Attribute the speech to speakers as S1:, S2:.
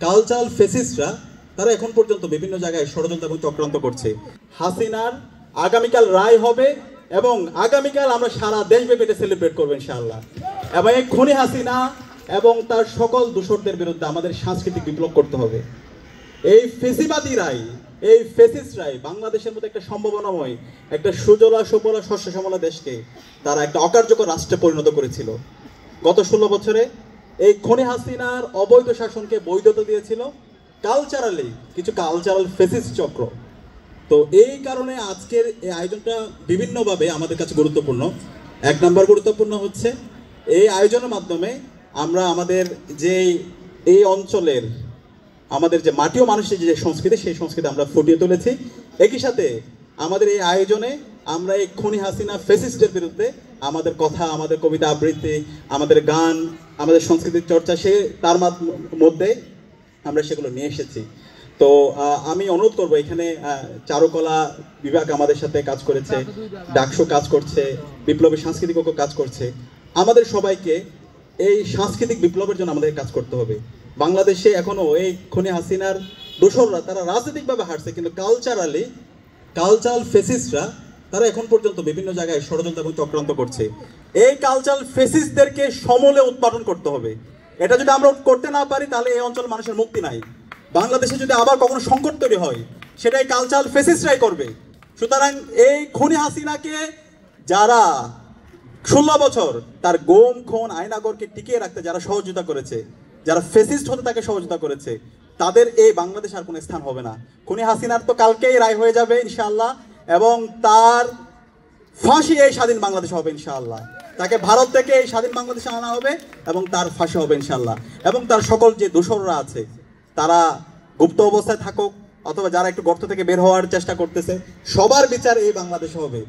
S1: Cultural ফেসিস্টরা তারা এখন পর্যন্ত বিভিন্ন জায়গায় ষড়যন্ত্র এবং চক্রান্ত করছে। হাসিনার আগামীকাল রায় হবে এবং আগামীকাল আমরা সারা দেশব্যাপী এটা সেলিব্রেট করবো ইনশাআল্লাহ। এবং এই খুনি হাসিনা এবং তার সকল দূষরদের বিরুদ্ধে আমাদের সাংস্কৃতিক বিপ্লব করতে হবে। এই ফেসিবাদী রায়, এই ফেসিস্ট রায় বাংলাদেশের মধ্যে একটা সম্ভাবনাময়, একটা সুজলা সুফলা শস্য শ্যামলা দেশকে তারা একটা অকার্যকর রাষ্ট্রে পরিণত করেছিল। গত 16 বছরে এই খুনি হাসিনার অবৈধ শাসনকে বৈধতা দিয়েছিল কালচারালি কিছু কালচারাল ফেসিস্ট চক্র। তো এই কারণে আজকের এই আয়োজনটা বিভিন্নভাবে আমাদের কাছে গুরুত্বপূর্ণ। এক নম্বর গুরুত্বপূর্ণ হচ্ছে এই আয়োজনের মাধ্যমে আমরা আমাদের যে এই অঞ্চলের আমাদের যে মাটি ও মানুষের যে সংস্কৃতি, সেই সংস্কৃতি আমরা ফুটিয়ে তুলেছি। একই সাথে আমাদের এই আয়োজনে আমরা এই খুনি হাসিনা ফেসিস্টের বিরুদ্ধে আমাদের কথা, আমাদের কবিতা আবৃত্তি, আমাদের গান, আমাদের সংস্কৃতির চর্চা তার মধ্যে আমরা সেগুলো নিয়ে এসেছি। তো আমি অনুরোধ করব, এখানে চারুকলা বিভাগ আমাদের সাথে কাজ করেছে, ডাকসু কাজ করছে, বিপ্লবী সাংস্কৃতিক ঐক্য কাজ করছে। আমাদের সবাইকে এই সাংস্কৃতিক বিপ্লবের জন্য আমাদের কাজ করতে হবে। বাংলাদেশে এখনো এই খুনি হাসিনার দোসররা তারা রাজনৈতিকভাবে হারছে, কিন্তু কালচারাল ফেসিস্টরা তারা এখন পর্যন্ত বিভিন্ন জায়গায় ষড়যন্ত্র এবং চক্রান্ত করছে। এই কালচারাল ফেসিস্টদেরকে সমূলে উৎপাদন করতে হবে। এটা যদি আমরা করতে না পারি তাহলে এই অঞ্চল মানুষের মুক্তি নাই। বাংলাদেশে যদি আবার কখনো সংকট তৈরি হয় সেটাই কালচারাল ফেসিস্টরাই করবে। সুতরাং এই খুনি হাসিনাকে যারা 16 বছর তার গোম খুন আয়নাগরকে টিকিয়ে রাখতে যারা সহযোগিতা করেছে, যারা ফেসিস্ট হতে তাকে সহযোগিতা করেছে, তাদের এই বাংলাদেশ আর কোনো স্থান হবে না। খুনি হাসিনার তো কালকেই রায় হয়ে যাবে ইনশাআল্লাহ, এবং তার ফাঁসি এই স্বাধীন বাংলাদেশ হবে ইনশাআল্লাহ। তাকে ভারত থেকে এই স্বাধীন বাংলাদেশে আনা হবে এবং তার ফাঁসি হবে ইনশাআল্লাহ। এবং তার সকল যে দোসররা আছে তারা গুপ্ত অবস্থায় থাকুক অথবা যারা একটু গর্ত থেকে বের হওয়ার চেষ্টা করতেছে, সবার বিচার এই বাংলাদেশে হবে।